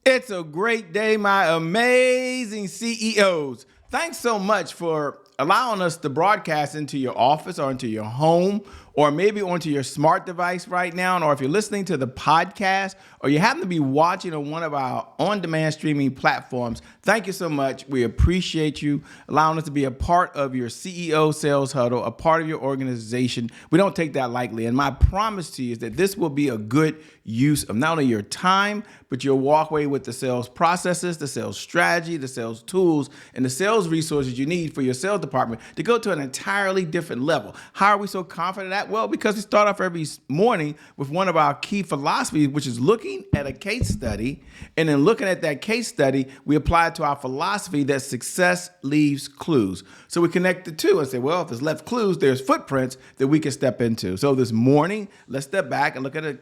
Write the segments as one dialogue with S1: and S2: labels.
S1: It's a great day, my amazing CEOs. Thanks so much for allowing us to broadcast into your office or into your home or maybe onto your smart device right now. Or if you're listening to the podcast or you happen to be watching on one of our on-demand streaming platforms, thank you so much. We appreciate you allowing us to be a part of your CEO Sales Huddle, a part of your organization. We don't take that lightly. And my promise to you is that this will be a good use of not only your time, but your walkway with the sales processes, the sales strategy, the sales tools, and the sales resources you need for your sales department to go to an entirely different level. How are we so confident of that? Well, because we start off every morning with one of our key philosophies, which is looking at a case study. And then looking at that case study, we apply it to our philosophy that success leaves clues. So we connect the two and say, well, if there's left clues, there's footprints that we can step into. So this morning, let's step back and look at a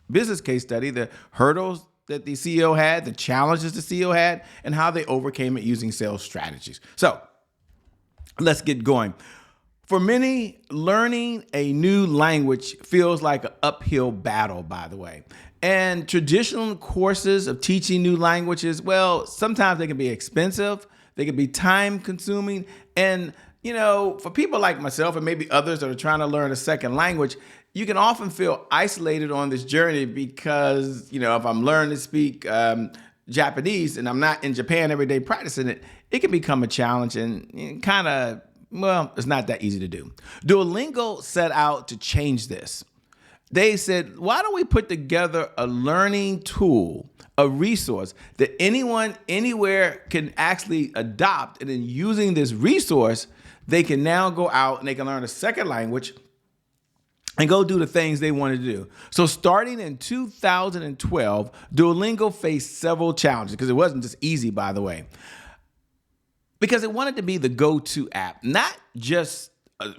S1: business case study, the hurdles that the CEO had, the challenges the CEO had, and how they overcame it using sales strategies. So let's get going. For many, learning a new language feels like an uphill battle, by the way. And traditional courses of teaching new languages, well, sometimes they can be expensive, they can be time consuming. And, for people like myself and maybe others that are trying to learn a second language, you can often feel isolated on this journey because, if I'm learning to speak Japanese and I'm not in Japan every day practicing it, it can become a challenge and kind of, it's not that easy to do. Duolingo set out to change this. They said, why don't we put together a learning tool, a resource that anyone, anywhere can actually adopt, and then using this resource, they can now go out and they can learn a second language and go do the things they wanted to do. So starting in 2012, Duolingo faced several challenges because it wasn't just easy, by the way, because it wanted to be the go-to app, not just a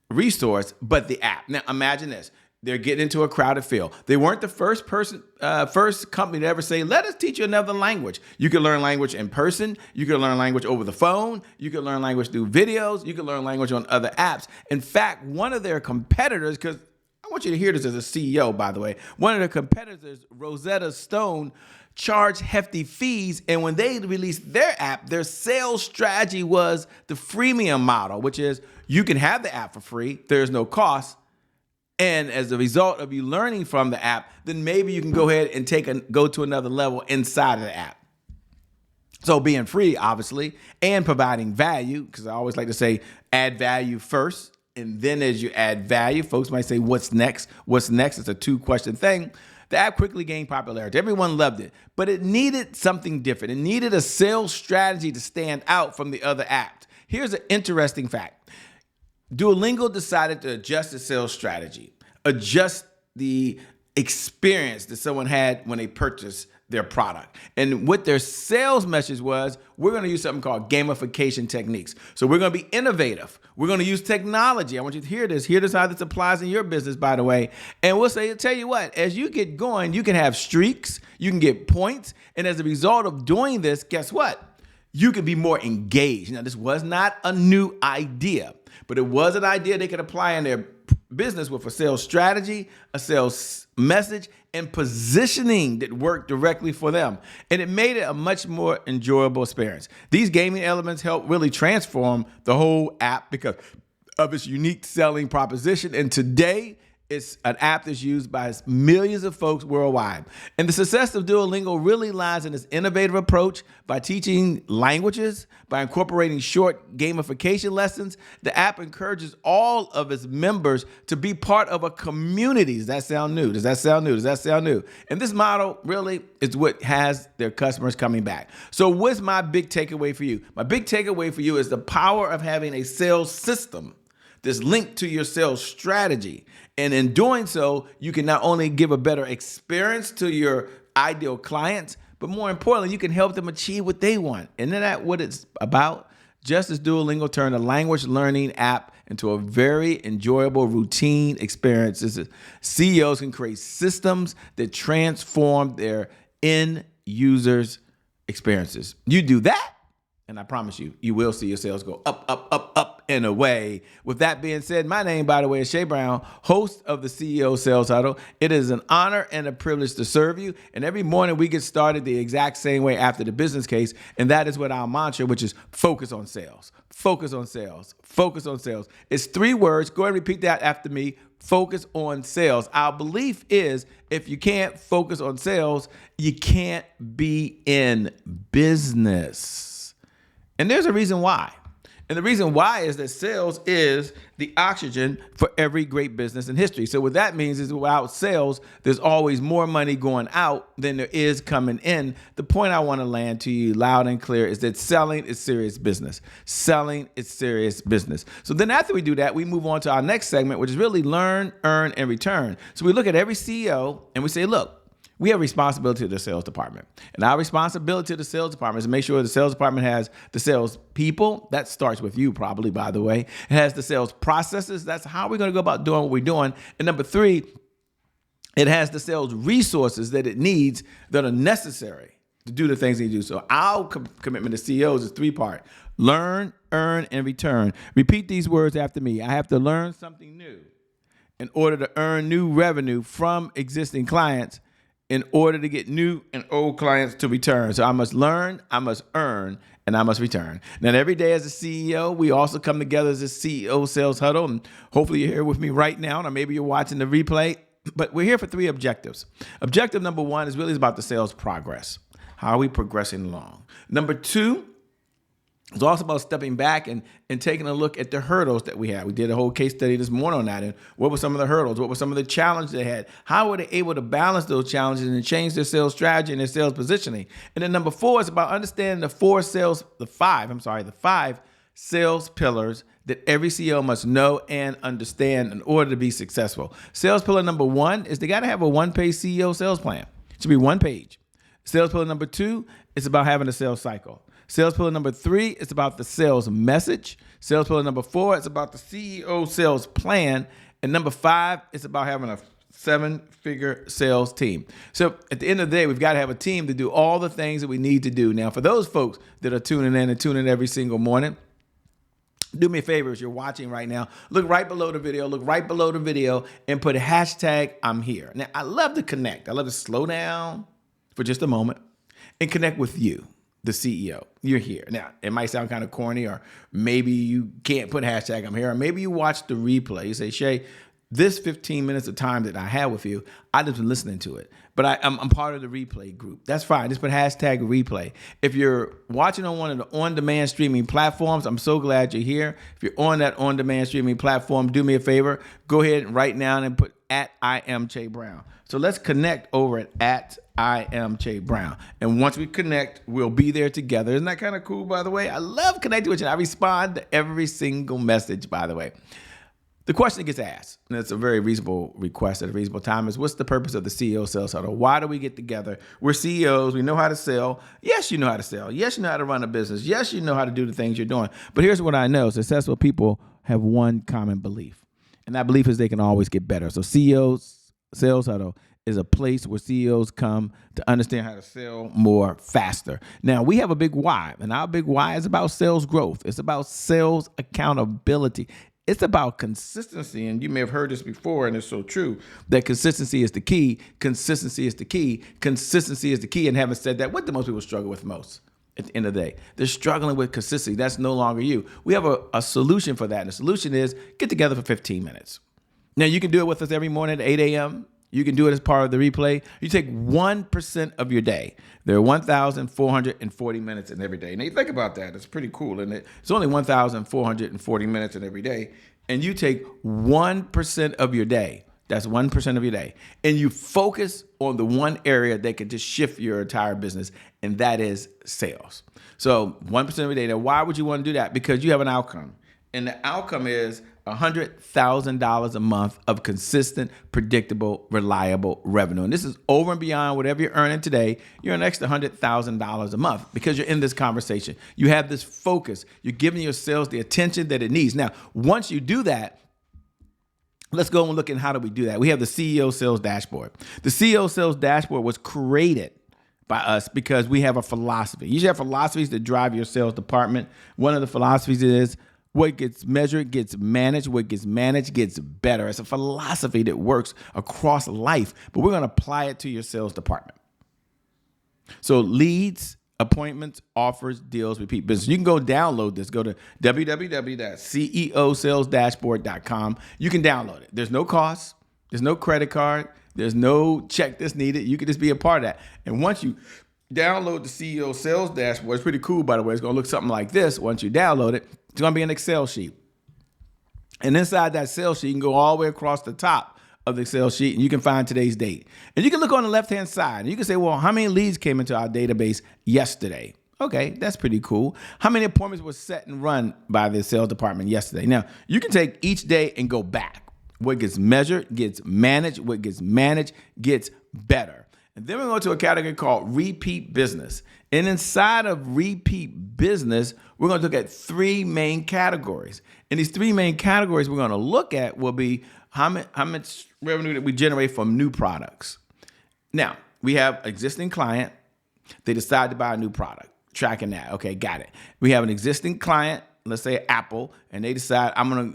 S1: resource, but the app. Now, imagine this. They're getting into a crowded field. They weren't the first company to ever say, let us teach you another language. You can learn language in person. You can learn language over the phone. You can learn language through videos. You can learn language on other apps. In fact, one of their competitors, because I want you to hear this as a CEO, by the way, one of their competitors, Rosetta Stone, charged hefty fees. And when they released their app, their sales strategy was the freemium model, which is you can have the app for free. There's no cost. And as a result of you learning from the app, then maybe you can go ahead and go to another level inside of the app. So being free, obviously, and providing value, because I always like to say, add value first. And then as you add value, folks might say, what's next? What's next? It's a two-question thing. The app quickly gained popularity. Everyone loved it, but it needed something different. It needed a sales strategy to stand out from the other apps. Here's an interesting fact. Duolingo decided to adjust the sales strategy, adjust the experience that someone had when they purchased their product. And what their sales message was, we're going to use something called gamification techniques. So we're going to be innovative. We're going to use technology. I want you to hear this. Hear this how this applies in your business, by the way. And we'll tell you what, as you get going, you can have streaks, you can get points. And as a result of doing this, guess what? You can be more engaged. Now, this was not a new idea, but it was an idea they could apply in their business with a sales strategy, a sales message, and positioning that worked directly for them. And it made it a much more enjoyable experience. These gaming elements help really transform the whole app because of its unique selling proposition. And today, it's an app that's used by millions of folks worldwide. And the success of Duolingo really lies in its innovative approach by teaching languages, by incorporating short gamification lessons. The app encourages all of its members to be part of a community. Does that sound new? Does that sound new? Does that sound new? And this model really is what has their customers coming back. So what's my big takeaway for you? My big takeaway for you is the power of having a sales system that's linked to your sales strategy. And in doing so, you can not only give a better experience to your ideal clients, but more importantly, you can help them achieve what they want. Isn't that what it's about? Just as Duolingo turned a language learning app into a very enjoyable routine experience, CEOs can create systems that transform their end users' experiences. You do that, and I promise you, you will see your sales go up, up, up, up, in a way. With that being said, my name, by the way, is Shay Brown, host of the CEO Sales Huddle. It is an honor and a privilege to serve you. And every morning we get started the exact same way after the business case. And that is what our mantra, which is focus on sales. Focus on sales. Focus on sales. It's 3 words. Go ahead and repeat that after me. Focus on sales. Our belief is if you can't focus on sales, you can't be in business. And there's a reason why. And the reason why is that sales is the oxygen for every great business in history. So what that means is without sales, there's always more money going out than there is coming in. The point I want to land to you loud and clear is that selling is serious business. Selling is serious business. So then after we do that, we move on to our next segment, which is really learn, earn, and return. So we look at every CEO and we say, look, we have responsibility to the sales department. And our responsibility to the sales department is to make sure the sales department has the sales people. That starts with you probably, by the way. It has the sales processes. That's how we're going to go about doing what we're doing. And number 3, it has the sales resources that it needs that are necessary to do the things they do. So our commitment to CEOs is 3-part. Learn, earn, and return. Repeat these words after me. I have to learn something new in order to earn new revenue from existing clients in order to get new and old clients to return. So I must learn, I must earn, and I must return. Now, every day as a CEO, we also come together as a CEO Sales Huddle. And hopefully you're here with me right now, or maybe you're watching the replay. But we're here for 3 objectives. Objective number 1 is really about the sales progress. How are we progressing along? Number 2, it's also about stepping back and taking a look at the hurdles that we had. We did a whole case study this morning on that. And what were some of the hurdles? What were some of the challenges they had? How were they able to balance those challenges and change their sales strategy and their sales positioning? And then number 4 is about understanding the 5 sales pillars that every CEO must know and understand in order to be successful. Sales pillar number 1 is they got to have a 1-page CEO sales plan. It should be 1 page. Sales pillar number 2 is about having a sales cycle. Sales pillar number 3 is about the sales message. Sales pillar number 4 is about the CEO sales plan. And number 5 is about having a 7-figure sales team. So at the end of the day, we've got to have a team to do all the things that we need to do. Now, for those folks that are tuning in every single morning, do me a favor as you're watching right now, look right below the video, and put hashtag I'm here. Now, I love to connect. I love to slow down for just a moment and connect with you, the CEO. You're here. Now, it might sound kind of corny, or maybe you can't put hashtag I'm here, or maybe you watch the replay. You say, Shay, this 15 minutes of time that I had with you, I've just been listening to it. But I'm part of the replay group. That's fine. Just put hashtag replay. If you're watching on one of the on-demand streaming platforms, I'm so glad you're here. If you're on that on-demand streaming platform, do me a favor. Go ahead right now and put @I am Shay Brown. So let's connect over at I am Shay Brown. And once we connect, we'll be there together. Isn't that kind of cool, by the way? I love connecting with you. I respond to every single message, by the way. The question that gets asked, and it's a very reasonable request at a reasonable time, is what's the purpose of the CEO Sales Huddle? Why do we get together? We're CEOs. We know how to sell. Yes, you know how to sell. Yes, you know how to run a business. Yes, you know how to do the things you're doing. But here's what I know. Successful people have one common belief, and that belief is they can always get better. So CEOs Sales Huddle is a place where CEOs come to understand how to sell more faster. Now, we have a big why, and our big why is about sales growth. It's about sales accountability. It's about consistency, and you may have heard this before, and it's so true, that consistency is the key. Consistency is the key. Consistency is the key. And having said that, what do most people struggle with most at the end of the day? They're struggling with consistency. That's no longer you. We have a solution for that, and the solution is get together for 15 minutes. Now, you can do it with us every morning at 8 a.m., You can do it as part of the replay. You take 1% of your day. There are 1,440 minutes in every day. Now, you think about that. It's pretty cool, isn't it? It's only 1,440 minutes in every day. And you take 1% of your day. That's 1% of your day. And you focus on the one area that can just shift your entire business, and that is sales. So 1% of your day. Now, why would you want to do that? Because you have an outcome. And the outcome is $100,000 a month of consistent, predictable, reliable revenue. And this is over and beyond whatever you're earning today. You're an extra $100,000 a month because you're in this conversation. You have this focus. You're giving your sales the attention that it needs. Now, once you do that, let's go and look at how do we do that. We have the CEO Sales Dashboard. The CEO Sales Dashboard was created by us because we have a philosophy. You should have philosophies that drive your sales department. One of the philosophies is What gets measured gets managed. What gets managed gets better. It's a philosophy that works across life, but we're going to apply it to your sales department. So leads, appointments, offers, deals, repeat business. You can go download this. Go to www.ceosalesdashboard.com. You can download it. There's no cost. There's no credit card. There's no check that's needed. You can just be a part of that. And once you download the CEO Sales Dashboard, it's pretty cool, by the way. It's going to look something like this. Once you download it, it's going to be an Excel sheet. And inside that sales sheet, you can go all the way across the top of the Excel sheet, and you can find today's date. And you can look on the left-hand side, and you can say, well, how many leads came into our database yesterday? Okay, that's pretty cool. How many appointments were set and run by the sales department yesterday? Now, you can take each day and go back. What gets measured gets managed. What gets managed gets better. And then we go to a category called repeat business. And inside of repeat business, we're going to look at three main categories. And these three main categories we're going to look at will be how much revenue that we generate from new products. Now, we have existing client. They decide to buy a new product. Tracking that. Okay, got it. We have an existing client, let's say Apple, and they decide I got an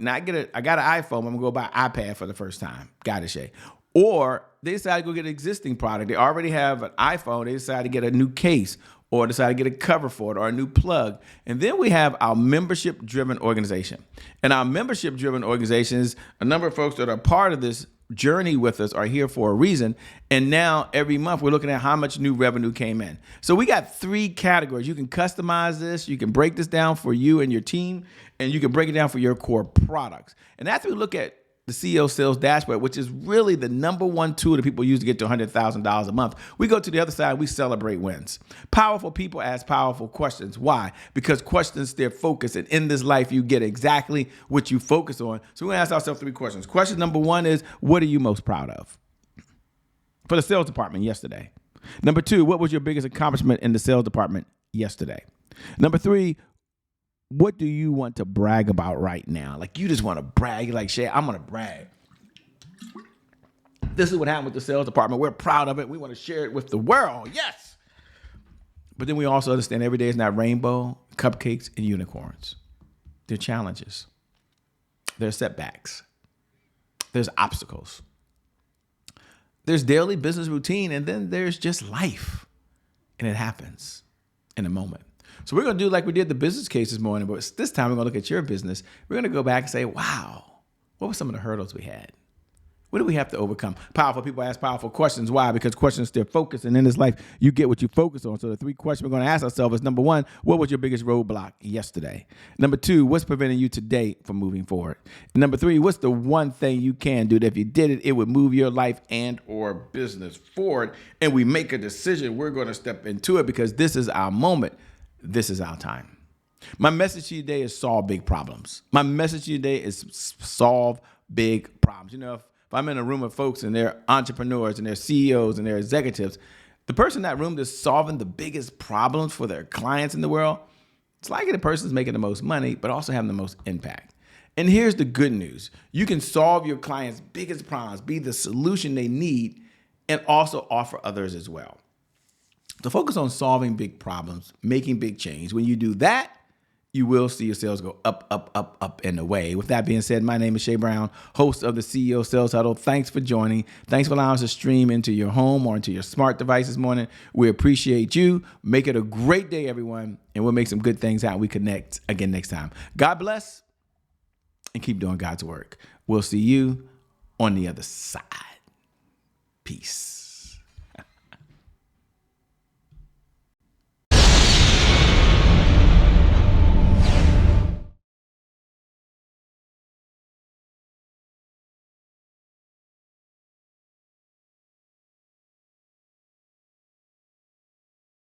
S1: iPhone, I'm going to go buy an iPad for the first time. Got it, Shay. Or they decide to go get an existing product. They already have an iPhone. They decide to get a new case or decide to get a cover for it or a new plug. And then we have our membership-driven organization. And our membership-driven organization is a number of folks that are part of this journey with us are here for a reason. And now every month we're looking at how much new revenue came in. So we got three categories. You can customize this. You can break this down for you and your team, and you can break it down for your core products. And after we look at the CEO Sales Dashboard, which is really the number one tool that people use to get to $100,000 a month, we go to the other side, we celebrate wins. Powerful people ask powerful questions. Why? Because questions steer focus, and in this life, you get exactly what you focus on. So we're going to ask ourselves three questions. Question number one is, what are you most proud of? For the sales department yesterday. Number two, what was your biggest accomplishment in the sales department yesterday? Number three, what do you want to brag about right now? Like you just want to brag. You're like, Shay, I'm going to brag. This is what happened with the sales department. We're proud of it. We want to share it with the world. Yes. But then we also understand every day is not rainbow, cupcakes, and unicorns. There are challenges. There's setbacks. There's obstacles. There's daily business routine, and then there's just life. And it happens in a moment. So we're going to do like we did the business case this morning, but this time we're going to look at your business. We're going to go back and say, wow, what were some of the hurdles we had? What do we have to overcome? Powerful people ask powerful questions. Why? Because questions steer focus, and in this life, you get what you focus on. So the three questions we're going to ask ourselves is, number one, what was your biggest roadblock yesterday? Number two, what's preventing you today from moving forward? And number three, what's the one thing you can do that if you did it, it would move your life and or business forward? And we make a decision. We're going to step into it because this is our moment. This is our time. My message to you today is solve big problems. My message to you today is solve big problems. You know, if I'm in a room of folks and they're entrepreneurs and they're CEOs and they're executives, the person in that room that's solving the biggest problems for their clients in the world, it's likely the person's making the most money, but also having the most impact. And here's the good news. You can solve your clients' biggest problems, be the solution they need, and also offer others as well. So focus on solving big problems, making big change. When you do that, you will see your sales go up, up, up, up and away. With that being said, my name is Shay Brown, host of the CEO Sales Huddle. Thanks for joining. Thanks for allowing us to stream into your home or into your smart device this morning. We appreciate you. Make it a great day, everyone, and we'll make some good things happen. We connect again next time. God bless and keep doing God's work. We'll see you on the other side. Peace.